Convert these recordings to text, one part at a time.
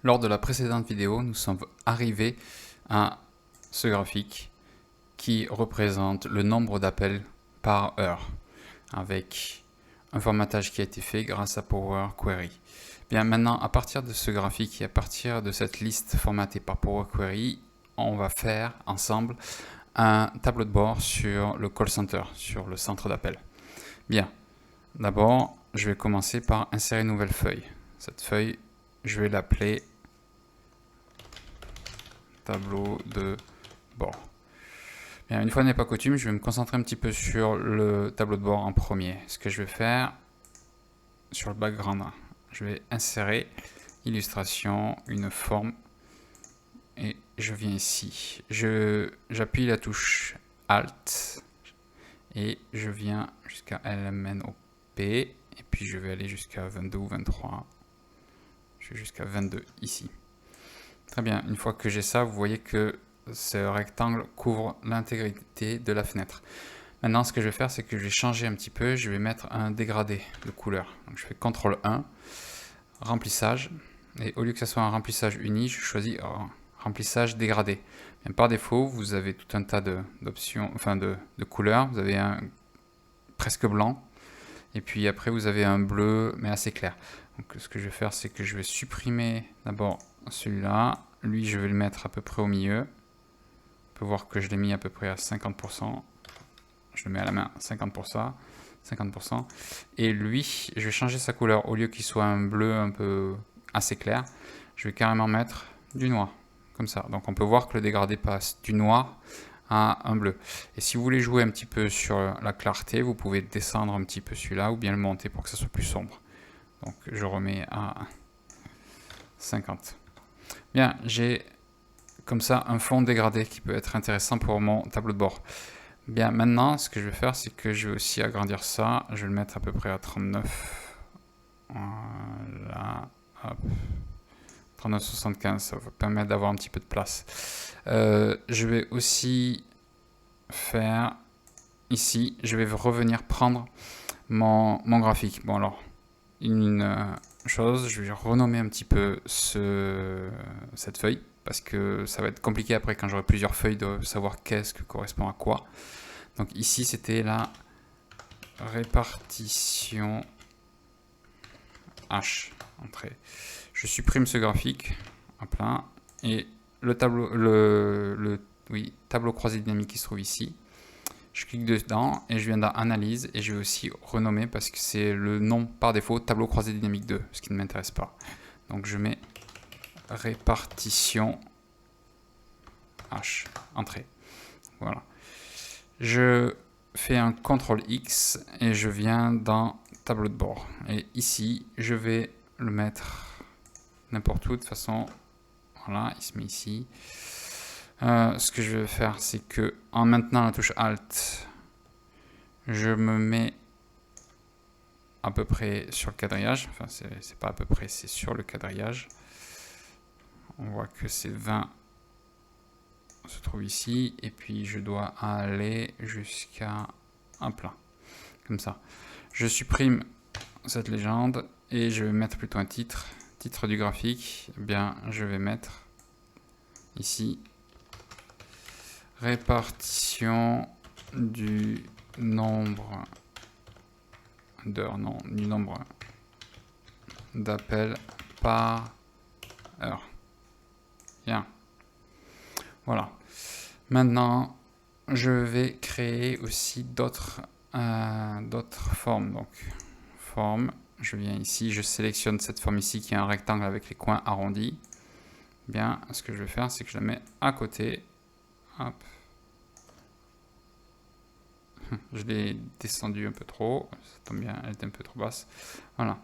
Lors de la précédente vidéo, nous sommes arrivés à ce graphique qui représente le nombre d'appels par heure avec un formatage qui a été fait grâce à Power Query. Bien, maintenant, à partir de ce graphique et à partir de cette liste formatée par Power Query, on va faire ensemble un tableau de bord sur le call center, sur le centre d'appel. Bien, d'abord, je vais commencer par insérer une nouvelle feuille. Cette feuille, je vais l'appeler tableau de bord. Bien, une fois n'est pas coutume, je vais me concentrer un petit peu sur le tableau de bord en premier. Ce que je vais faire sur le background, je vais insérer illustration, une forme, et je viens ici. J'appuie la touche Alt et je viens jusqu'à LMNOP, et puis je vais aller jusqu'à 22 ou 23. Je vais jusqu'à 22 ici. Très bien, une fois que j'ai ça, vous voyez que ce rectangle couvre l'intégrité de la fenêtre. Maintenant, ce que je vais faire, c'est que je vais changer un petit peu. Je vais mettre un dégradé de couleur. Donc, je fais CTRL 1, remplissage. Et au lieu que ce soit un remplissage uni, je choisis remplissage dégradé. Bien, par défaut, vous avez tout un tas d'options, enfin de couleurs. Vous avez un presque blanc. Et puis après, vous avez un bleu, mais assez clair. Donc, ce que je vais faire, c'est que je vais supprimer d'abord celui-là. Lui, je vais le mettre à peu près au milieu. On peut voir que je l'ai mis à peu près à 50%. Je le mets à la main 50%. 50%. Et lui, je vais changer sa couleur. Au lieu qu'il soit un bleu un peu assez clair, je vais carrément mettre du noir. Comme ça. Donc on peut voir que le dégradé passe du noir à un bleu. Et si vous voulez jouer un petit peu sur la clarté, vous pouvez descendre un petit peu celui-là ou bien le monter pour que ça soit plus sombre. Donc je remets à 50. Bien, j'ai comme ça un fond dégradé qui peut être intéressant pour mon tableau de bord. Bien, maintenant, ce que je vais faire, c'est que je vais aussi agrandir ça. Je vais le mettre à peu près à 39. Voilà. Hop. 39,75, ça va permettre d'avoir un petit peu de place. Je vais aussi faire ici, je vais revenir prendre mon graphique. Bon, alors, une chose, je vais renommer un petit peu cette feuille parce que ça va être compliqué après quand j'aurai plusieurs feuilles de savoir qu'est-ce que correspond à quoi. Donc ici, c'était la répartition H, entrée. Je supprime ce graphique, hop là, et le tableau, tableau croisé dynamique qui se trouve ici. Je clique dedans et je viens dans Analyse et je vais aussi renommer parce que c'est le nom par défaut, tableau croisé dynamique 2, ce qui ne m'intéresse pas. Donc je mets répartition H, entrée. Voilà. Je fais un CTRL X et je viens dans tableau de bord. Et ici, je vais le mettre n'importe où. De toute façon, voilà, il se met ici. Ce que je vais faire, c'est que en maintenant la touche Alt, je me mets à peu près sur le quadrillage. Enfin, c'est pas à peu près, c'est sur le quadrillage. On voit que c'est 20 se trouve ici. Et puis, je dois aller jusqu'à un plat. Comme ça. Je supprime cette légende et je vais mettre plutôt un titre. Titre du graphique, eh bien, je vais mettre ici répartition du nombre d'heures, non, du nombre d'appels par heure. Bien. Voilà. Maintenant, je vais créer aussi d'autres formes. Donc, forme, je viens ici, je sélectionne cette forme ici qui est un rectangle avec les coins arrondis. Bien, ce que je vais faire, c'est que je la mets à côté. Hop. Je l'ai descendu un peu trop, ça tombe bien, elle était un peu trop basse. Voilà.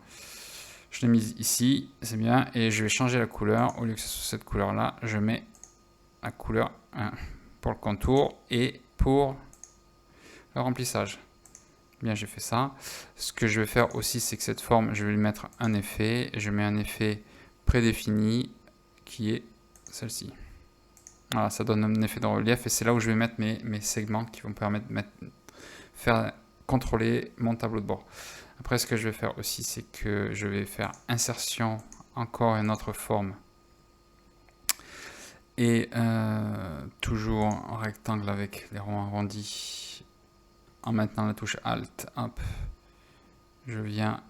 Je l'ai mise ici, c'est bien, et je vais changer la couleur. Au lieu que ce soit cette couleur-là, je mets la couleur pour le contour et pour le remplissage. Bien, j'ai fait ça. Ce que je vais faire aussi, c'est que cette forme, je vais lui mettre un effet. Je mets un effet prédéfini qui est celle-ci. Voilà, ça donne un effet de relief et c'est là où je vais mettre mes segments qui vont me permettre de faire contrôler mon tableau de bord. Après, ce que je vais faire aussi, c'est que je vais faire insertion, encore une autre forme Et toujours en rectangle avec les ronds arrondis. En maintenant la touche Alt, hop, je viens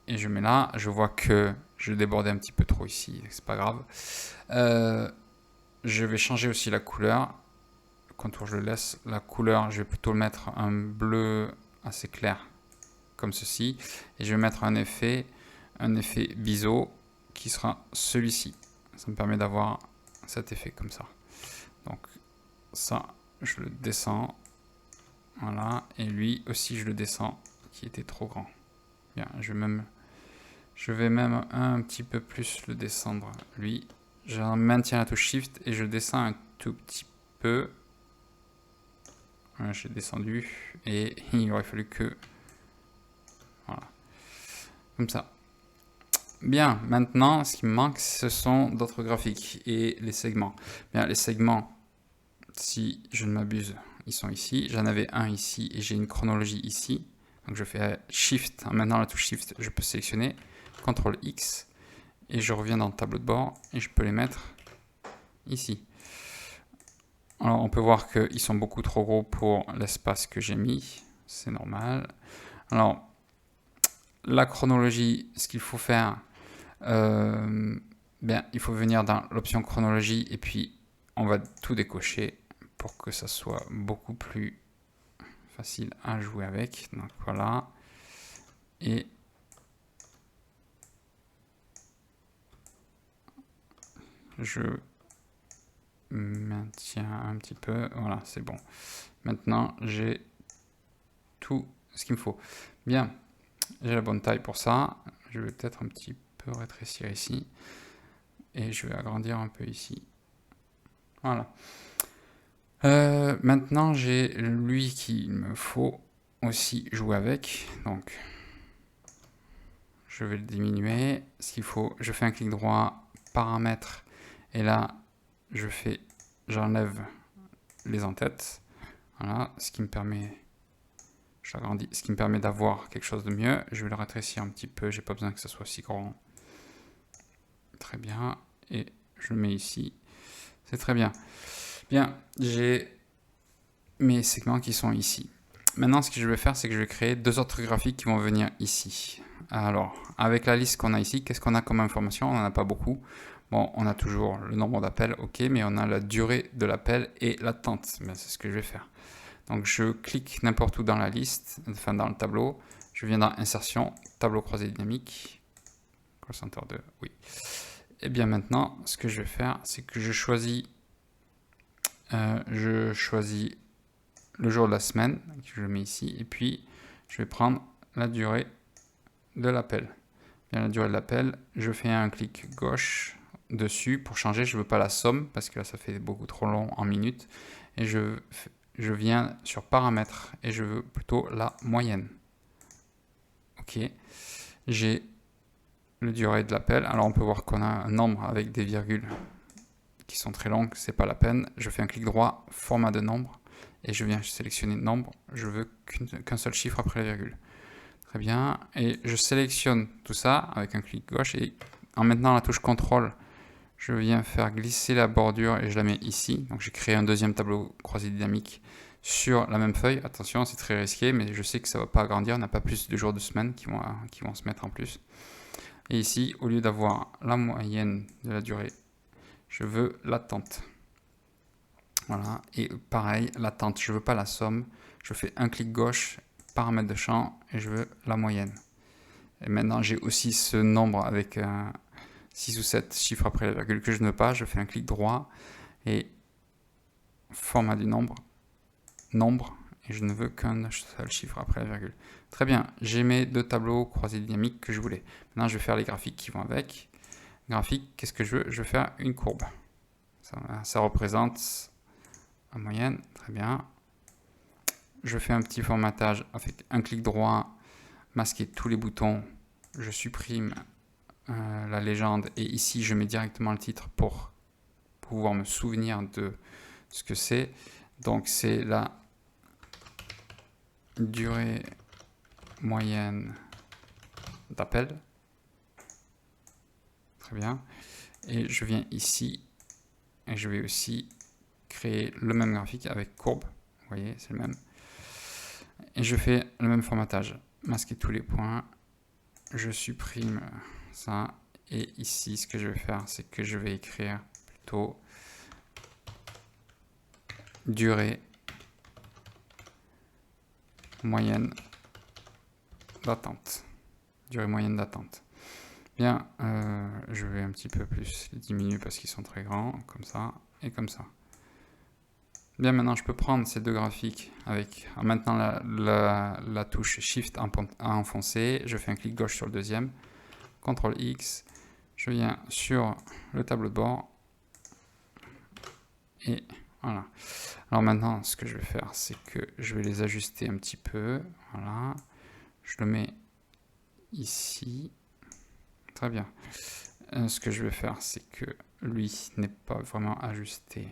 et je mets là. Je vois que je débordais un petit peu trop ici, c'est pas grave. Je vais changer aussi la couleur. Le contour, je le laisse. La couleur, je vais plutôt le mettre un bleu assez clair, comme ceci. Et je vais mettre un effet biseau qui sera celui-ci. Ça me permet d'avoir cet effet comme ça. Donc ça, je le descends. Voilà. Et lui aussi, je le descends, qui était trop grand. Bien, je vais même un petit peu plus le descendre, lui. Je maintiens la touche Shift et je descends un tout petit peu. Voilà, j'ai descendu et il aurait fallu que... Voilà. Comme ça. Bien, maintenant, ce qui me manque, ce sont d'autres graphiques et les segments. Bien, les segments, si je ne m'abuse, ils sont ici. J'en avais un ici et j'ai une chronologie ici. Donc je fais Shift, maintenant la touche Shift, je peux sélectionner, CTRL X, et je reviens dans le tableau de bord et je peux les mettre ici. Alors on peut voir qu'ils sont beaucoup trop gros pour l'espace que j'ai mis, c'est normal. Alors la chronologie, ce qu'il faut faire, bien, il faut venir dans l'option chronologie et puis on va tout décocher pour que ça soit beaucoup plus facile à jouer avec. Donc voilà. Et je maintiens un petit peu. Voilà, c'est bon. Maintenant, j'ai tout ce qu'il me faut. Bien, j'ai la bonne taille pour ça. Je vais peut-être un petit peu rétrécir ici. Et je vais agrandir un peu ici. Voilà. Maintenant, j'ai lui qu'il me faut aussi jouer avec. Donc, je vais le diminuer. Ce qu'il faut, je fais un clic droit, paramètres. Et là, j'enlève les en-têtes. Voilà, ce qui me permet, j'agrandis, ce qui me permet d'avoir quelque chose de mieux. Je vais le rétrécir un petit peu. J'ai pas besoin que ce soit si grand. Très bien. Et je le mets ici. C'est très bien. Bien, j'ai mes segments qui sont ici. Maintenant, ce que je vais faire, c'est que je vais créer deux autres graphiques qui vont venir ici. Alors, avec la liste qu'on a ici, qu'est-ce qu'on a comme information? On n'en a pas beaucoup. Bon, on a toujours le nombre d'appels, ok, mais on a la durée de l'appel et l'attente. C'est ce que je vais faire. Donc, je clique n'importe où dans la liste, enfin dans le tableau. Je viens dans Insertion, Tableau croisé dynamique. Call Center 2, oui. Et bien maintenant, ce que je vais faire, c'est que je choisis le jour de la semaine, que je mets ici, et puis je vais prendre la durée de l'appel. Bien, la durée de l'appel, je fais un clic gauche dessus pour changer. Je ne veux pas la somme parce que là ça fait beaucoup trop long en minutes. Et je viens sur paramètres et je veux plutôt la moyenne. Ok, j'ai le durée de l'appel. Alors on peut voir qu'on a un nombre avec des virgules qui sont très longues, c'est pas la peine. Je fais un clic droit, format de nombre, et je viens sélectionner nombre. Je veux qu'un seul chiffre après la virgule. Très bien, et je sélectionne tout ça avec un clic gauche, et en maintenant la touche CTRL, je viens faire glisser la bordure et je la mets ici. Donc j'ai créé un deuxième tableau croisé dynamique sur la même feuille. Attention, c'est très risqué, mais je sais que ça ne va pas agrandir. On n'a pas plus de jours de semaine qui vont se mettre en plus. Et ici, au lieu d'avoir la moyenne de la durée, je veux l'attente. Voilà, et pareil, l'attente, je ne veux pas la somme. Je fais un clic gauche, paramètre de champ, et je veux la moyenne. Et maintenant, j'ai aussi ce nombre avec 6 ou 7 chiffres après la virgule que je ne veux pas. Je fais un clic droit et format du nombre, et je ne veux qu'un seul chiffre après la virgule. Très bien, j'ai mes deux tableaux croisés dynamiques que je voulais. Maintenant, je vais faire les graphiques qui vont avec. Graphique, qu'est-ce que je veux? Je veux faire une courbe. Ça représente la moyenne, très bien. Je fais un petit formatage avec un clic droit, masquer tous les boutons. Je supprime la légende et ici je mets directement le titre pour pouvoir me souvenir de ce que c'est. Donc c'est la durée moyenne d'appel. Très bien. Et je viens ici et je vais aussi créer le même graphique avec courbe. Vous voyez, c'est le même. Et je fais le même formatage. Masquer tous les points. Je supprime ça. Et ici, ce que je vais faire, c'est que je vais écrire plutôt durée moyenne d'attente. Durée moyenne d'attente. Bien, je vais un petit peu plus les diminuer parce qu'ils sont très grands, comme ça et comme ça. Bien, maintenant je peux prendre ces deux graphiques avec en maintenant la touche Shift à enfoncer. Je fais un clic gauche sur le deuxième, CTRL X, je viens sur le tableau de bord et voilà. Alors maintenant, ce que je vais faire, c'est que je vais les ajuster un petit peu. Voilà, je le mets ici. Très bien. Ce que je vais faire, c'est que lui n'est pas vraiment ajusté.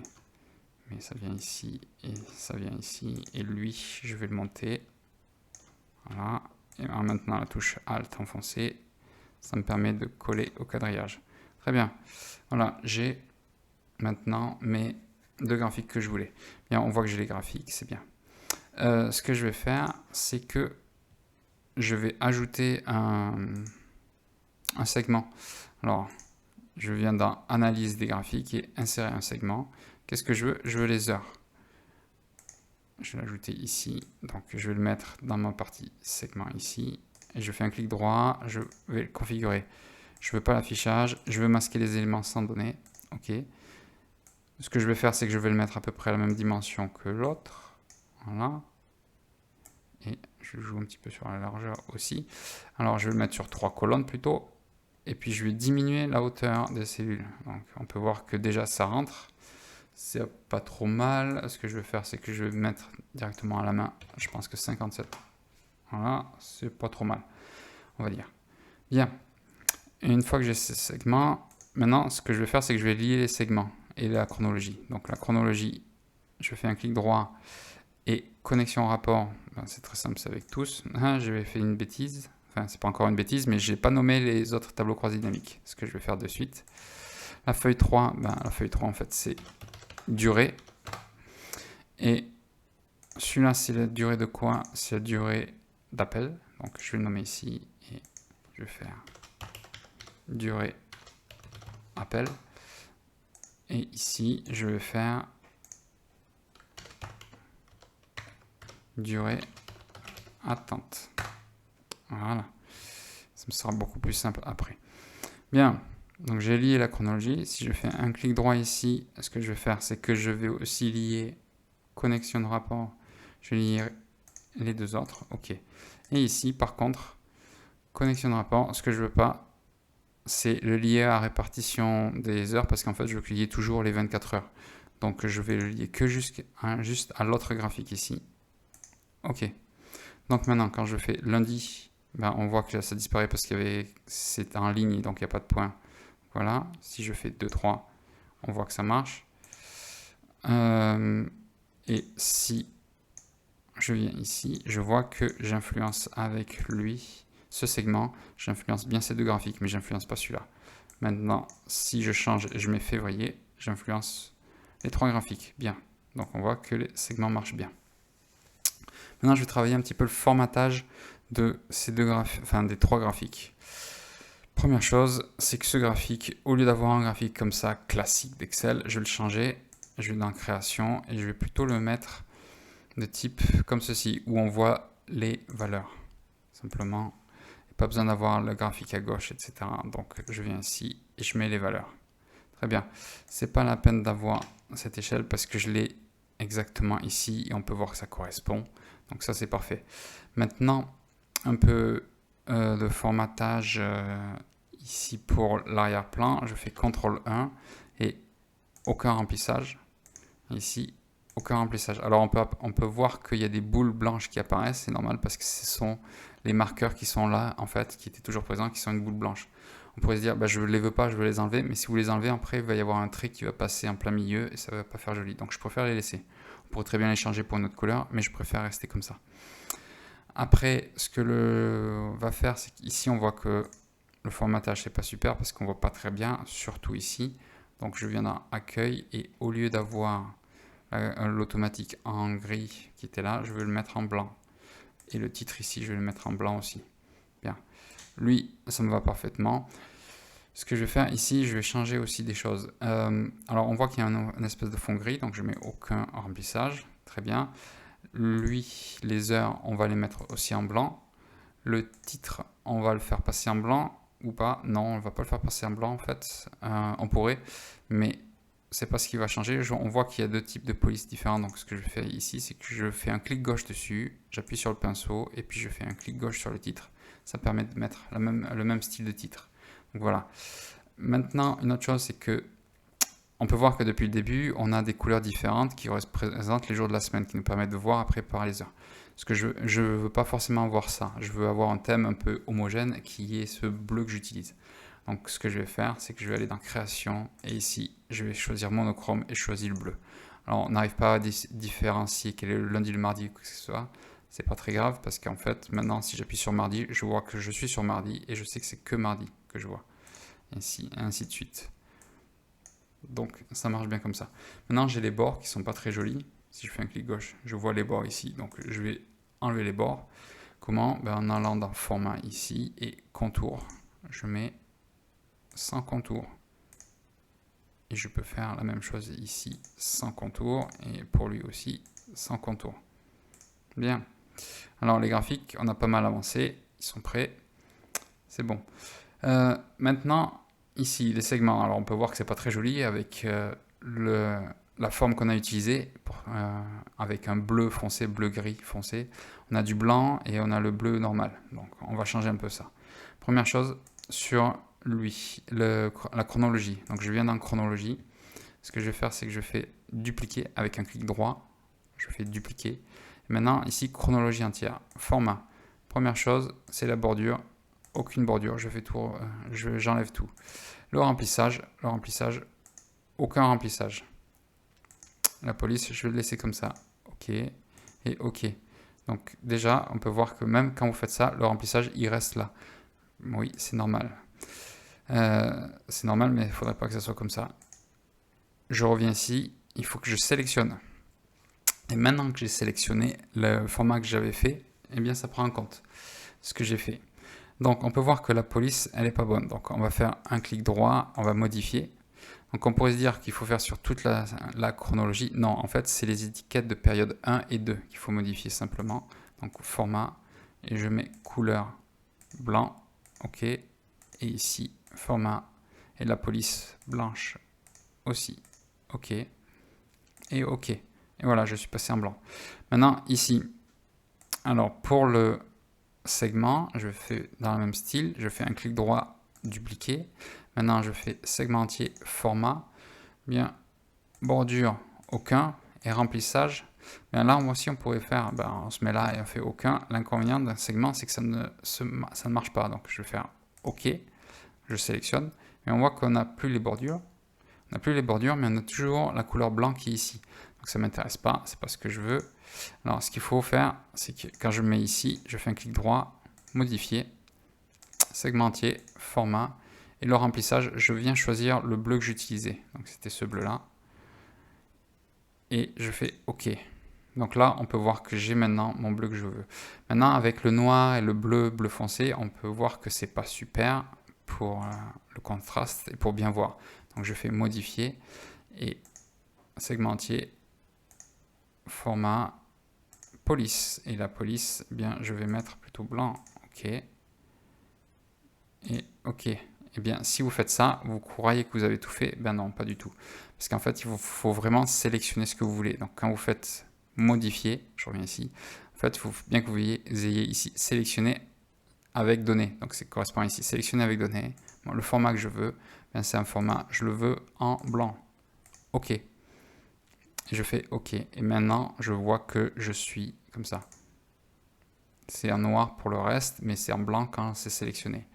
Mais ça vient ici et ça vient ici. Et lui, je vais le monter. Voilà. Et maintenant, la touche Alt enfoncée, ça me permet de coller au quadrillage. Très bien. Voilà, j'ai maintenant mes deux graphiques que je voulais. Bien, on voit que j'ai les graphiques, c'est bien. Ce que je vais faire, c'est que je vais ajouter un segment. Alors, je viens dans Analyse des graphiques et insérer un segment. Qu'est-ce que je veux? Je veux les heures. Je vais l'ajouter ici. Donc, je vais le mettre dans ma partie segment ici. Et je fais un clic droit. Je vais le configurer. Je ne veux pas l'affichage. Je veux masquer les éléments sans données. OK. Ce que je vais faire, c'est que je vais le mettre à peu près à la même dimension que l'autre. Voilà. Et je joue un petit peu sur la largeur aussi. Alors, je vais le mettre sur 3 colonnes plutôt. Et puis, je vais diminuer la hauteur des cellules. Donc, on peut voir que déjà, ça rentre. C'est pas trop mal. Ce que je vais faire, c'est que je vais mettre directement à la main. Je pense que 57. Voilà, c'est pas trop mal, on va dire. Bien. Et une fois que j'ai ces segments, maintenant, ce que je vais faire, c'est que je vais lier les segments et la chronologie. Donc, la chronologie, je fais un clic droit et connexion rapport. Ben, c'est très simple, c'est avec tous. J'avais fait une bêtise. Enfin, c'est pas encore une bêtise, mais j'ai pas nommé les autres tableaux croisés dynamiques. Ce que je vais faire de suite. La feuille 3, ben, la feuille 3, en fait, c'est durée. Et celui-là, c'est la durée de quoi? C'est la durée d'appel. Donc, je vais le nommer ici et je vais faire durée appel. Et ici, je vais faire durée attente. Voilà. Ça me sera beaucoup plus simple après. Bien. Donc, j'ai lié la chronologie. Si je fais un clic droit ici, ce que je vais faire, c'est que je vais aussi lier connexion de rapport. Je vais lier les deux autres. OK. Et ici, par contre, connexion de rapport, ce que je veux pas, c'est le lier à répartition des heures parce qu'en fait, je veux lier toujours les 24 heures. Donc, je vais le lier que juste à l'autre graphique ici. OK. Donc, maintenant, quand je fais lundi, ben, on voit que ça disparaît parce que c'est en ligne, donc il n'y a pas de point. Voilà. Si je fais 2, 3, on voit que ça marche. Et si je viens ici, je vois que j'influence avec lui ce segment, j'influence bien ces deux graphiques, mais j'influence pas celui-là. Maintenant, si je change et je mets février, j'influence les trois graphiques. Bien. Donc on voit que les segments marchent bien. Maintenant, je vais travailler un petit peu le formatage de ces deux graphiques, enfin des trois graphiques. Première chose, c'est que ce graphique, au lieu d'avoir un graphique comme ça, classique d'Excel, je vais le changer. Je vais dans Création et je vais plutôt le mettre de type comme ceci, où on voit les valeurs. Simplement, pas besoin d'avoir le graphique à gauche, etc. Donc, je viens ici et je mets les valeurs. Très bien. C'est pas la peine d'avoir cette échelle parce que je l'ai exactement ici et on peut voir que ça correspond. Donc, ça, c'est parfait. Maintenant, un peu de formatage ici pour l'arrière-plan. Je fais CTRL 1 et aucun remplissage. Ici, aucun remplissage. Alors on peut voir qu'il y a des boules blanches qui apparaissent, c'est normal parce que ce sont les marqueurs qui sont là, en fait, qui étaient toujours présents, qui sont une boule blanche. On pourrait se dire, bah, je ne les veux pas, je veux les enlever, mais si vous les enlevez, après, il va y avoir un trait qui va passer en plein milieu et ça ne va pas faire joli. Donc je préfère les laisser. On pourrait très bien les changer pour une autre couleur, mais je préfère rester comme ça. Après, ce que va faire, c'est qu'ici, on voit que le formatage, c'est pas super parce qu'on voit pas très bien, surtout ici. Donc je viens dans accueil et au lieu d'avoir l'automatique en gris qui était là, je vais le mettre en blanc. Et le titre ici, je vais le mettre en blanc aussi. Bien. Lui, ça me va parfaitement. Ce que je vais faire ici, je vais changer aussi des choses. Alors on voit qu'il y a un espèce de fond gris, donc je mets aucun remplissage. Très bien. Lui, les heures, on va les mettre aussi en blanc. Le titre, on va le faire passer en blanc ou pas. Non, on ne va pas le faire passer en blanc en fait. On pourrait, mais c'est pas ce qui va changer. On voit qu'il y a deux types de police différents. Donc ce que je fais ici, c'est que je fais un clic gauche dessus, j'appuie sur le pinceau et puis je fais un clic gauche sur le titre. Ça permet de mettre le même style de titre. Donc voilà. Maintenant, une autre chose, c'est que on peut voir que depuis le début, on a des couleurs différentes qui représentent les jours de la semaine, qui nous permettent de voir après par les heures. Parce que je ne veux pas forcément voir ça. Je veux avoir un thème un peu homogène qui est ce bleu que j'utilise. Donc ce que je vais faire, c'est que je vais aller dans Création et ici, je vais choisir Monochrome et je choisis le bleu. Alors on n'arrive pas à différencier quel est le lundi, le mardi ou quoi que ce soit. C'est pas très grave parce qu'en fait, maintenant, si j'appuie sur mardi, je vois que je suis sur mardi et je sais que c'est que mardi que je vois. Et ainsi de suite. Donc ça marche bien comme ça. Maintenant j'ai les bords qui sont pas très jolis. Si je fais un clic gauche, je vois les bords ici. Donc je vais enlever les bords. Comment? En allant dans format ici et contour. Je mets sans contour. Et je peux faire la même chose ici sans contour. Et pour lui aussi sans contour. Bien. Alors les graphiques, on a pas mal avancé. Ils sont prêts. C'est bon. Maintenant... Ici, les segments, alors on peut voir que c'est pas très joli avec la forme qu'on a utilisée, avec un bleu foncé, bleu-gris foncé. On a du blanc et on a le bleu normal. Donc on va changer un peu ça. Première chose, sur lui, la chronologie. Donc je viens dans chronologie. Ce que je vais faire, c'est que je fais dupliquer avec un clic droit. Je fais dupliquer. Et maintenant, ici, chronologie entière. Format. Première chose, c'est la bordure. Aucune bordure, j'enlève tout. Le remplissage, aucun remplissage. La police, je vais le laisser comme ça. OK et OK. Donc déjà, on peut voir que même quand vous faites ça, le remplissage, il reste là. Oui, c'est normal. C'est normal, mais il ne faudrait pas que ça soit comme ça. Je reviens ici, il faut que je sélectionne. Et maintenant que j'ai sélectionné le format que j'avais fait, eh bien ça prend en compte ce que j'ai fait. Donc on peut voir que la police, elle n'est pas bonne. Donc on va faire un clic droit, on va modifier. Donc on pourrait se dire qu'il faut faire sur toute la chronologie. Non, en fait c'est les étiquettes de période 1 et 2 qu'il faut modifier simplement. Donc format, et je mets couleur blanc, OK. Et ici, format, et la police blanche aussi, OK. Et OK. Et voilà, je suis passé en blanc. Maintenant ici, alors pour le segment, je fais dans le même style, je fais un clic droit, dupliquer. Maintenant, je fais segment entier, format, bien, bordure, aucun, et remplissage. Bien là, aussi, on pourrait faire, on se met là et on fait aucun. L'inconvénient d'un segment, c'est que ça ne marche pas. Donc, je vais faire OK, je sélectionne, et on voit qu'on n'a plus les bordures. On n'a plus les bordures, mais on a toujours la couleur blanc qui est ici. Donc, ça ne m'intéresse pas, c'est pas ce que je veux. Alors, ce qu'il faut faire, c'est que quand je mets ici, je fais un clic droit, modifier, segment entier, format, et le remplissage, je viens choisir le bleu que j'utilisais. Donc, c'était ce bleu-là. Et je fais OK. Donc là, on peut voir que j'ai maintenant mon bleu que je veux. Maintenant, avec le noir et le bleu, bleu foncé, on peut voir que c'est pas super pour le contraste et pour bien voir. Donc, je fais modifier et segment entier, format, police. Et la police, bien, je vais mettre plutôt blanc. OK. Et OK. Eh bien, si vous faites ça, vous croyez que vous avez tout fait? Ben non, pas du tout. Parce qu'en fait, il vous faut vraiment sélectionner ce que vous voulez. Donc, quand vous faites modifier, je reviens ici, en fait, il faut bien que vous ayez ici sélectionné avec données. Donc, ça correspond ici, sélectionner avec données. Bon, le format que je veux, ben, c'est un format, je le veux en blanc. OK. Et je fais OK. Et maintenant, je vois que je suis comme ça. C'est en noir pour le reste, mais c'est en blanc quand c'est sélectionné.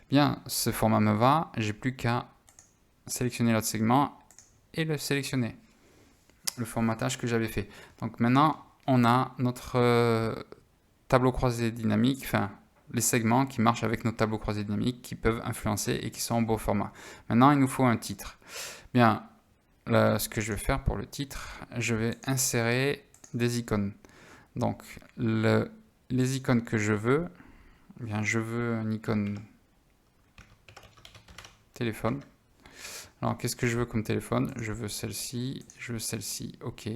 Bien, ce format me va, j'ai plus qu'à sélectionner l'autre segment et le sélectionner, le formatage que j'avais fait. Donc maintenant, on a notre tableau croisé dynamique, enfin les segments qui marchent avec nos tableaux croisés dynamiques, qui peuvent influencer et qui sont en beau format. Maintenant, il nous faut un titre. Bien, là, ce que je vais faire pour le titre, je vais insérer des icônes. Donc, les icônes que je veux, bien, je veux une icône téléphone. Alors, qu'est-ce que je veux comme téléphone? Je veux celle-ci, je veux celle-ci, ok.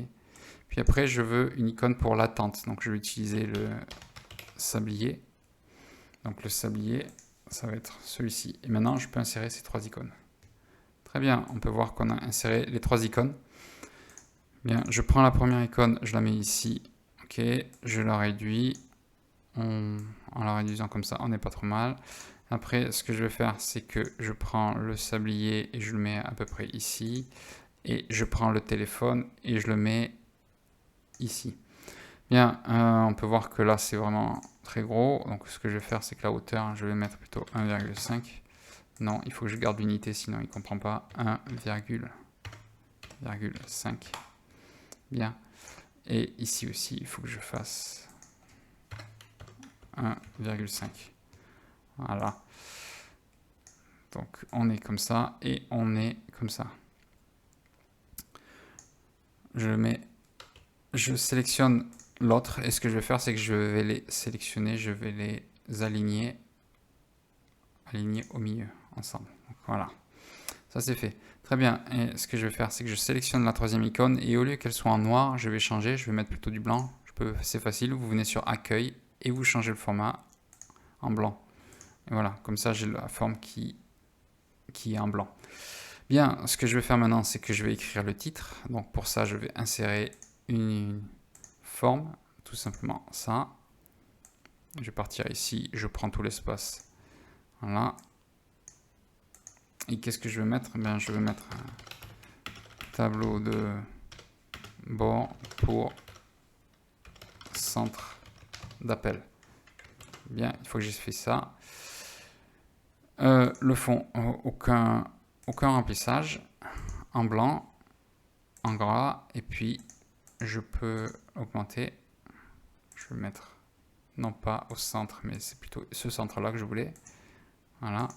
Puis après, je veux une icône pour l'attente. Donc, je vais utiliser le sablier. Donc, le sablier, ça va être celui-ci. Et maintenant, je peux insérer ces 3 icônes. Très bien, on peut voir qu'on a inséré les 3 icônes. Bien, je prends la première icône, je la mets ici. Ok, je la réduis. En la réduisant comme ça, on n'est pas trop mal. Après, ce que je vais faire, c'est que je prends le sablier et je le mets à peu près ici. Et je prends le téléphone et je le mets ici. Bien, on peut voir que là, c'est vraiment très gros. Donc, ce que je vais faire, c'est que la hauteur, je vais mettre plutôt 1,5. Non, il faut que je garde l'unité, sinon il ne comprend pas. 1,5. Bien. Et ici aussi, il faut que je fasse 1,5. Voilà. Donc on est comme ça et on est comme ça. Je sélectionne l'autre et ce que je vais faire, c'est que je vais les sélectionner, je vais les aligner au milieu ensemble. Donc, voilà. Ça c'est fait. Très bien. Et ce que je vais faire, c'est que je sélectionne la 3e icône et au lieu qu'elle soit en noir, je vais changer, je vais mettre plutôt du blanc. C'est facile, vous venez sur accueil et vous changez le format en blanc. Et voilà, comme ça j'ai la forme qui est en blanc. Bien, ce que je vais faire maintenant, c'est que je vais écrire le titre. Donc pour ça, je vais insérer une forme, tout simplement ça. Je vais partir ici, je prends tout l'espace. Voilà. Et qu'est-ce que je vais mettre? Bien, je vais mettre un tableau de bord pour centre d'appel. Bien, il faut que j'ai fait ça. Le fond, aucun remplissage, en blanc, en gras, et puis je peux augmenter. Je vais mettre, non pas au centre, mais c'est plutôt ce centre-là que je voulais. Voilà.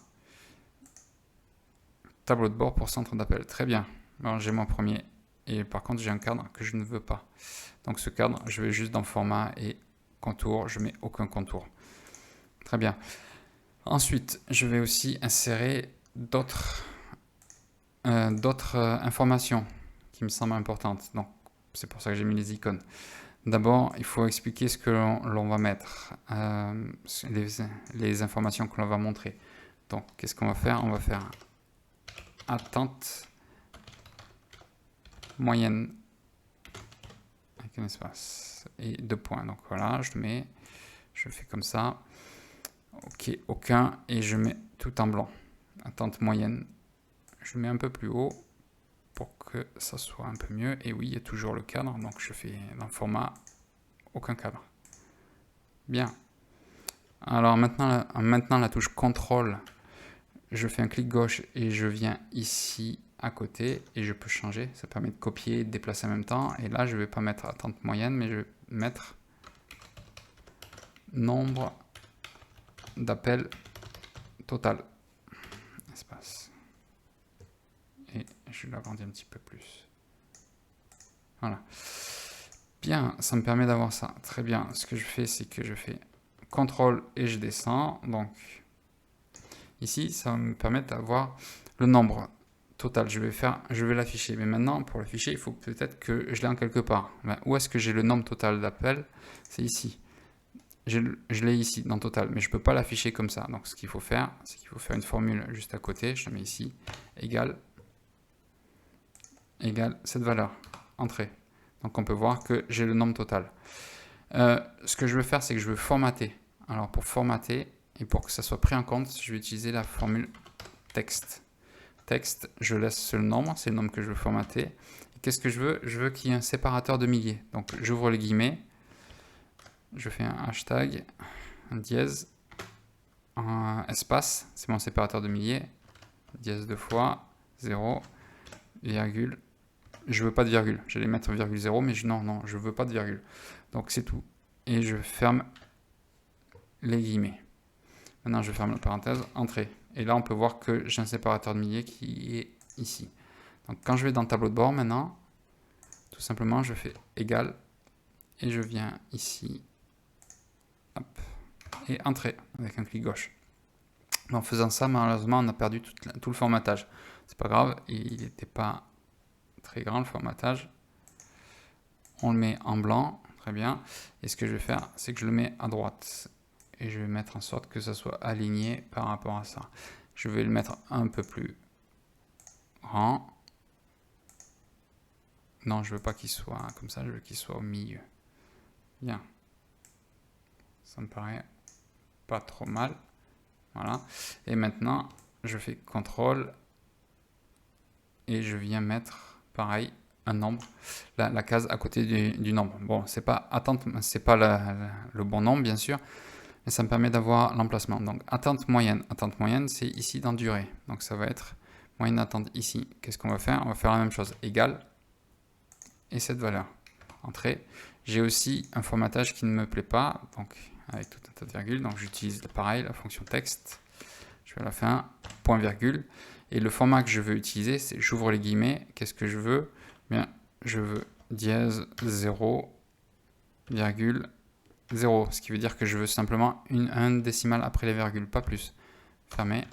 Tableau de bord pour centre d'appel. Très bien. Alors j'ai mon premier. Et par contre, j'ai un cadre que je ne veux pas. Donc ce cadre, je vais juste dans format et contour. Je mets aucun contour. Très bien. Ensuite, je vais aussi insérer d'autres informations qui me semblent importantes. Donc c'est pour ça que j'ai mis les icônes. D'abord, il faut expliquer ce que l'on va mettre, les informations que l'on va montrer. Donc, qu'est-ce qu'on va faire? On va faire attente moyenne avec un espace et 2 points. Donc voilà, je fais comme ça. Ok, aucun, et je mets tout en blanc. Attente moyenne, je mets un peu plus haut pour que ça soit un peu mieux. Et oui, il y a toujours le cadre, donc je fais dans le format aucun cadre. Bien. Alors maintenant la touche CTRL, je fais un clic gauche et je viens ici à côté et je peux changer. Ça permet de copier et de déplacer en même temps. Et là, je ne vais pas mettre attente moyenne, mais je vais mettre nombre d'appels total. Espace. Et je vais l'agrandir un petit peu plus. Voilà. Bien, ça me permet d'avoir ça. Très bien. Ce que je fais, c'est que je fais CTRL et je descends. Donc, ici, ça va me permettre d'avoir le nombre total. Je vais l'afficher. Mais maintenant, pour l'afficher, il faut peut-être que je l'ai en quelque part. Ben, où est-ce que j'ai le nombre total d'appels? C'est ici. Je l'ai ici, dans total. Mais je ne peux pas l'afficher comme ça. Donc, ce qu'il faut faire, c'est qu'il faut faire une formule juste à côté. Je la mets ici. Égale cette valeur. Entrée. Donc, on peut voir que j'ai le nombre total. Ce que je veux faire, c'est que je veux formater. Alors, pour formater, et pour que ça soit pris en compte, je vais utiliser la formule texte. Texte, je laisse le nombre, c'est le nombre que je veux formater. Qu'est-ce que je veux? Je veux qu'il y ait un séparateur de milliers. Donc j'ouvre les guillemets, je fais un hashtag, un dièse, un espace, c'est mon séparateur de milliers, dièse 2 fois, 0, virgule, je veux pas de virgule, j'allais mettre virgule 0, mais non, je veux pas de virgule. Donc c'est tout. Et je ferme les guillemets. Maintenant, je ferme la parenthèse, entrée. Et là, on peut voir que j'ai un séparateur de milliers qui est ici. Donc, quand je vais dans le tableau de bord maintenant, tout simplement, je fais égal et je viens ici, hop, et entrée avec un clic gauche. En faisant ça, malheureusement, on a perdu tout le formatage. C'est pas grave, il n'était pas très grand le formatage. On le met en blanc, très bien. Et ce que je vais faire, c'est que je le mets à droite. Et je vais mettre en sorte que ça soit aligné par rapport à ça. Je vais le mettre un peu plus grand. Non, je veux pas qu'il soit comme ça, je veux qu'il soit au milieu. Bien. Ça me paraît pas trop mal. Voilà. Et maintenant, je fais CTRL et je viens mettre, pareil, un nombre, la case à côté du nombre. Bon, c'est pas attente, c'est pas le bon nombre, bien sûr, mais ça me permet d'avoir l'emplacement. Donc, attente moyenne. Attente moyenne, c'est ici dans durée. Donc, ça va être moyenne d'attente ici. Qu'est-ce qu'on va faire? On va faire la même chose, égal, et cette valeur. Entrée. J'ai aussi un formatage qui ne me plaît pas, donc avec tout un tas de virgules. Donc, j'utilise pareil, la fonction texte. Je vais à la fin, point virgule. Et le format que je veux utiliser, c'est j'ouvre les guillemets. Qu'est-ce que je veux? Bien, je veux dièse 0, virgule 0. Ce qui veut dire que je veux simplement un décimal après les virgules, pas plus. Fermez,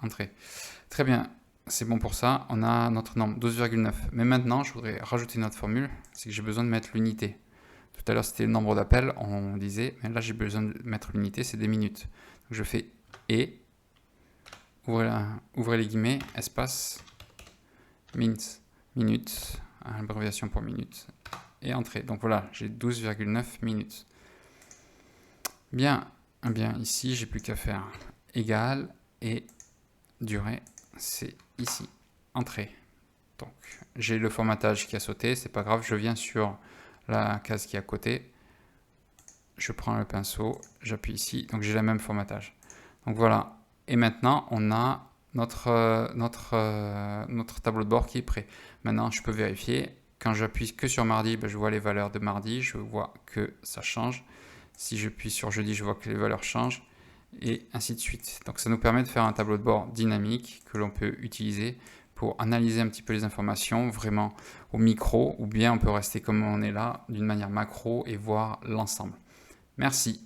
entrée. Très bien, c'est bon pour ça. On a notre nombre 12,9. Mais maintenant, je voudrais rajouter notre formule. C'est que j'ai besoin de mettre l'unité. Tout à l'heure, c'était le nombre d'appels, on disait. Mais là, j'ai besoin de mettre l'unité, c'est des minutes. Donc, je fais et. Ouvrez les guillemets, espace, minutes, abréviation pour minutes, et entrée. Donc voilà, j'ai 12,9 minutes. Bien, ici, j'ai plus qu'à faire égal, et durée, c'est ici, entrée. Donc, j'ai le formatage qui a sauté, c'est pas grave, je viens sur la case qui est à côté, je prends le pinceau, j'appuie ici, donc j'ai le même formatage. Donc voilà. Et maintenant, on a notre tableau de bord qui est prêt. Maintenant, je peux vérifier. Quand j'appuie que sur mardi, je vois les valeurs de mardi. Je vois que ça change. Si j'appuie sur jeudi, je vois que les valeurs changent. Et ainsi de suite. Donc, ça nous permet de faire un tableau de bord dynamique que l'on peut utiliser pour analyser un petit peu les informations vraiment au micro. Ou bien on peut rester comme on est là, d'une manière macro et voir l'ensemble. Merci.